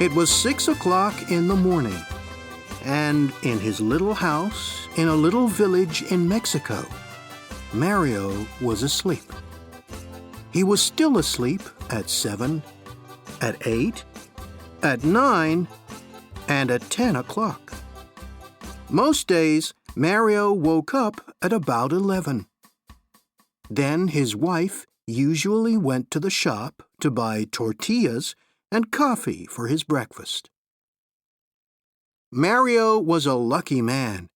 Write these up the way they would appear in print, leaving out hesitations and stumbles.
It was 6 o'clock in the morning, and in his little house in a little village in Mexico, Mario was asleep. He was still asleep at 7, at 8, at 9, and at 10 o'clock. Most days, Mario woke up at about 11. Then his wife usually went to the shop to buy tortillas and coffee for his breakfast. Mario was a lucky man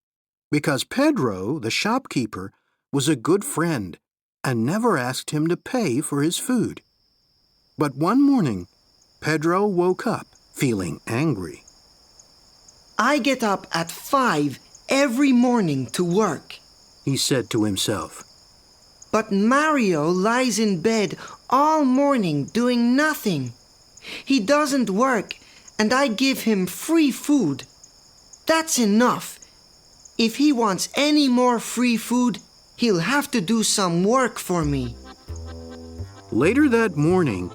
because Pedro, the shopkeeper, was a good friend and never asked him to pay for his food. But one morning, Pedro woke up feeling angry. I get up at 5 every morning to work, he said to himself. But Mario lies in bed all morning doing nothing. He doesn't work, and I give him free food. That's enough. If he wants any more free food, he'll have to do some work for me. Later that morning,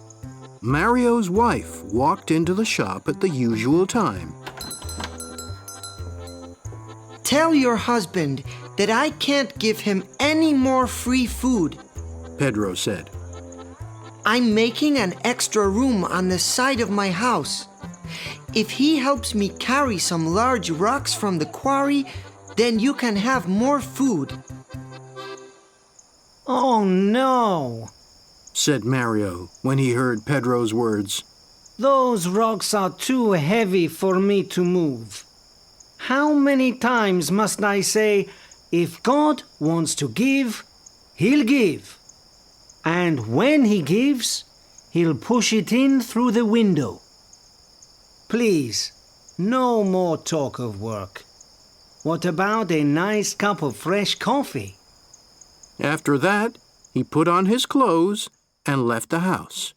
Mario's wife walked into the shop at the usual time. Tell your husband that I can't give him any more free food, Pedro said. I'm making an extra room on the side of my house. If he helps me carry some large rocks from the quarry, then you can have more food. Oh no, said Mario when he heard Pedro's words. Those rocks are too heavy for me to move. How many times must I say, if God wants to give, He'll give. And when He gives, He'll push it in through the window. Please, no more talk of work. What about a nice cup of fresh coffee? After that, he put on his clothes and left the house.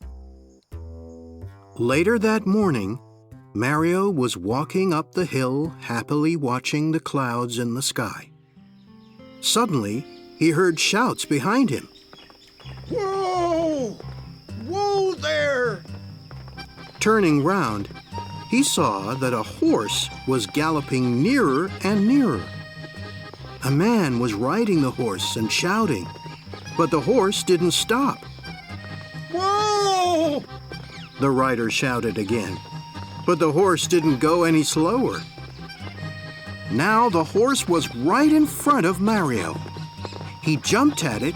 Later that morning, Mario was walking up the hill happily watching the clouds in the sky. Suddenly, he heard shouts behind him. Whoa! Whoa there! Turning round, he saw that a horse was galloping nearer and nearer. A man was riding the horse and shouting, but the horse didn't stop. Whoa! The rider shouted again, but the horse didn't go any slower. Now the horse was right in front of Mario. He jumped at it,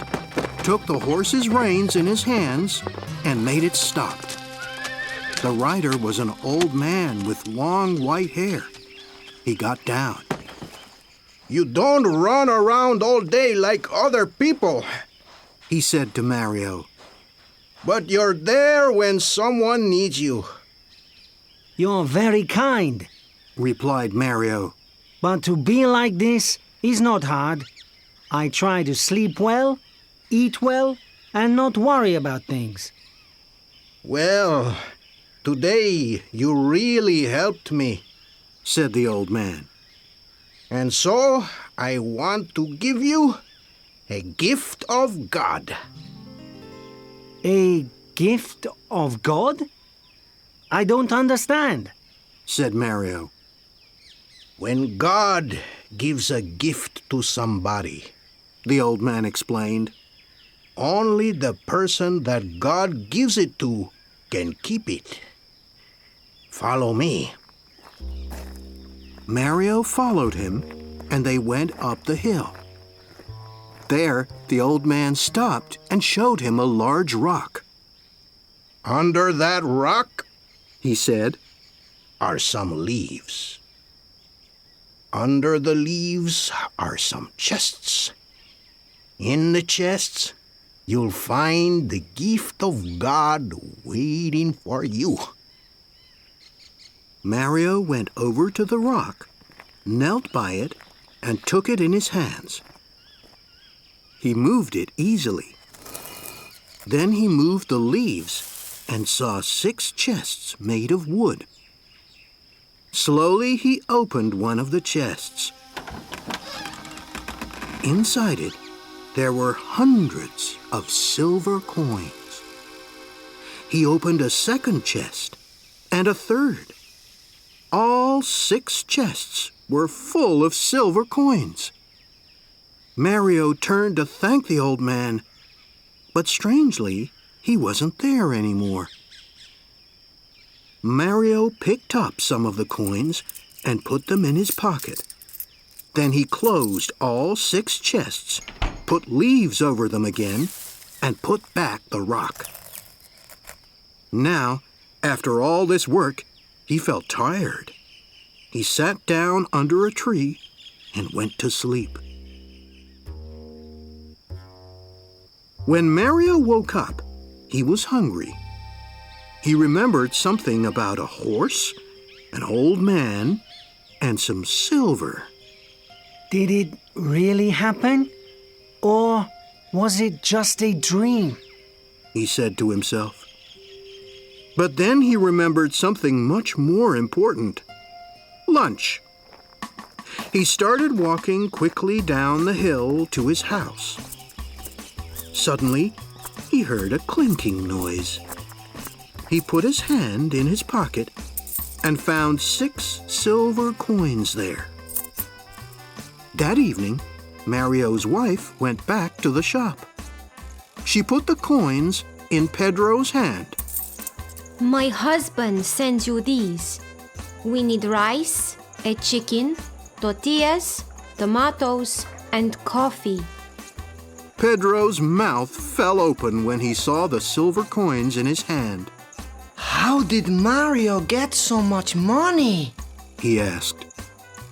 took the horse's reins in his hands, and made it stop. The rider was an old man with long white hair. He got down. You don't run around all day like other people, he said to Mario. But you're there when someone needs you. You're very kind, replied Mario. But to be like this is not hard. I try to sleep well, eat well, and not worry about things. Well, today you really helped me, said the old man. And so I want to give you a gift of God. A gift of God? I don't understand, said Mario. When God gives a gift to somebody, the old man explained, only the person that God gives it to can keep it. Follow me. Mario followed him, and they went up the hill. There, the old man stopped and showed him a large rock. Under that rock, he said, are some leaves. Under the leaves are some chests. In the chests, you'll find the gift of God waiting for you. Mario went over to the rock, knelt by it, and took it in his hands. He moved it easily. Then he moved the leaves and saw 6 chests made of wood. Slowly he opened one of the chests. Inside it, there were hundreds of silver coins. He opened a second chest and a third. all 6 chests were full of silver coins. Mario turned to thank the old man, but strangely, he wasn't there anymore. Mario picked up some of the coins and put them in his pocket. Then he closed all 6 chests, put leaves over them again, and put back the rock. Now, after all this work, he felt tired. He sat down under a tree and went to sleep. When Mario woke up, he was hungry. He remembered something about a horse, an old man, and some silver. Did it really happen? Or was it just a dream? He said to himself. But then he remembered something much more important. Lunch. He started walking quickly down the hill to his house. Suddenly, he heard a clinking noise. He put his hand in his pocket and found 6 silver coins there. That evening, Mario's wife went back to the shop. She put the coins in Pedro's hand. My husband sends you these. We need rice, a chicken, tortillas, tomatoes, and coffee. Pedro's mouth fell open when he saw the silver coins in his hand. How did Mario get so much money? He asked.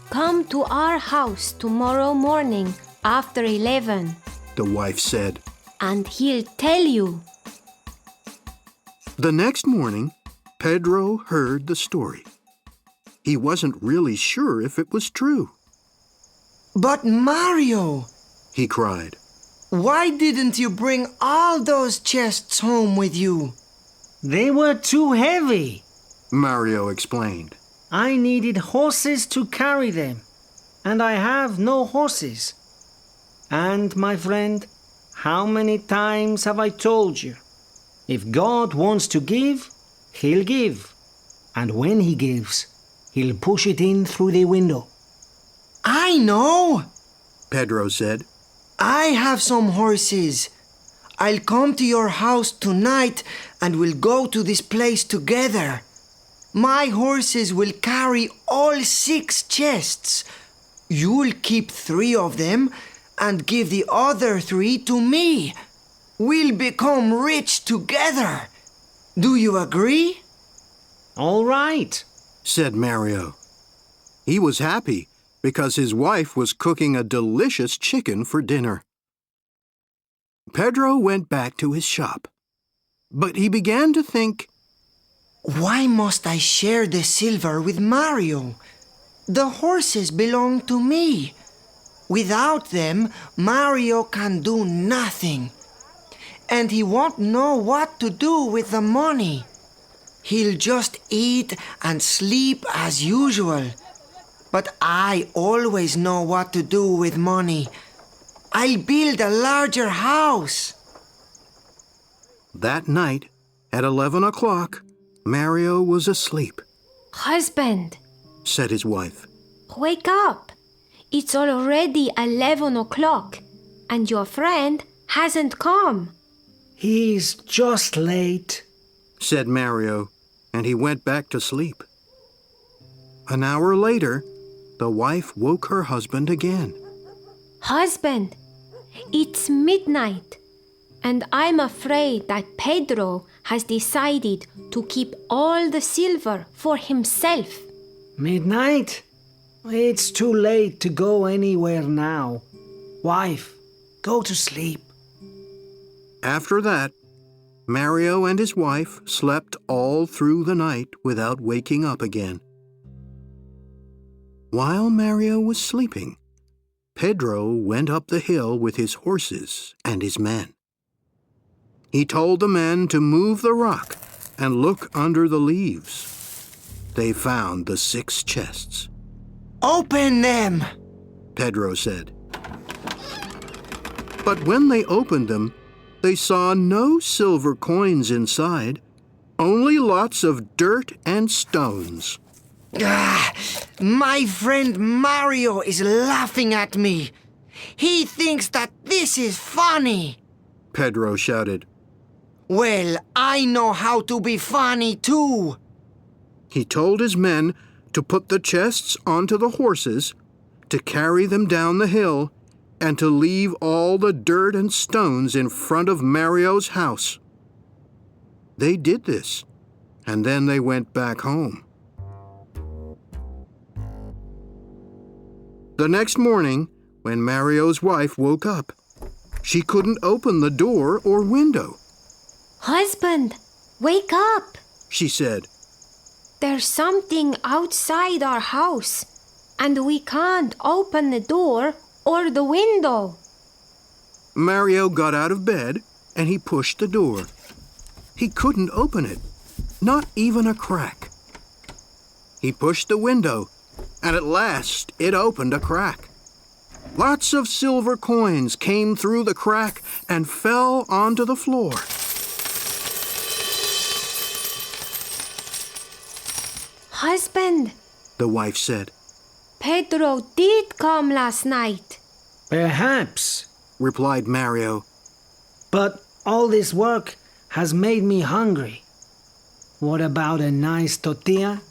Come to our house tomorrow morning after 11, The wife said. and he'll tell you. The next morning, Pedro heard the story. He wasn't really sure if it was true. But Mario, He cried. why didn't you bring all those chests home with you? They were too heavy. Mario explained. I needed horses to carry them, and I have no horses. And, my friend, how many times have I told you? If God wants to give, He'll give. And when He gives, He'll push it in through the window. I know. Pedro said. I have some horses. I'll come to your house tonight and we'll go to this place together. My horses will carry all 6 chests. You'll keep 3 of them and give the other 3 to me. We'll become rich together. Do you agree? All right. Said Mario. He was happy because his wife was cooking a delicious chicken for dinner. Pedro went back to his shop, but he began to think, Why must I share the silver with Mario? The horses belong to me. Without them, Mario can do nothing. And he won't know what to do with the money. He'll just eat and sleep as usual. But I always know what to do with money. I'll build a larger house. That night, at 11 o'clock, Mario was asleep. Husband, Said his wife. wake up. It's already 11 o'clock, and your friend hasn't come. He's just late. Said Mario, and he went back to sleep. An hour later, the wife woke her husband again. Husband, it's midnight, and I'm afraid that Pedro has decided to keep all the silver for himself. Midnight? It's too late to go anywhere now. Wife, go to sleep. After that, Mario and his wife slept all through the night without waking up again. While Mario was sleeping, Pedro went up the hill with his horses and his men. He told the men to move the rock and look under the leaves. They found the 6 chests. Open them! Pedro said. But when they opened them, they saw no silver coins inside, only lots of dirt and stones. My friend Mario is laughing at me. He thinks that this is funny. Pedro shouted. Well, I know how to be funny too. He told his men to put the chests onto the horses, to carry them down the hill, and to leave all the dirt and stones in front of Mario's house. They did this, and then they went back home. The next morning, when Mario's wife woke up, she couldn't open the door or window. Husband, wake up! She said. There's something outside our house, and we can't open the door or the window. Mario got out of bed and he pushed the door. He couldn't open it, not even a crack. He pushed the window, and at last it opened a crack. Lots of silver coins came through the crack and fell onto the floor. Husband, The wife said. Pedro did come last night. Perhaps, Replied Mario. but all this work has made me hungry. What about a nice tortilla?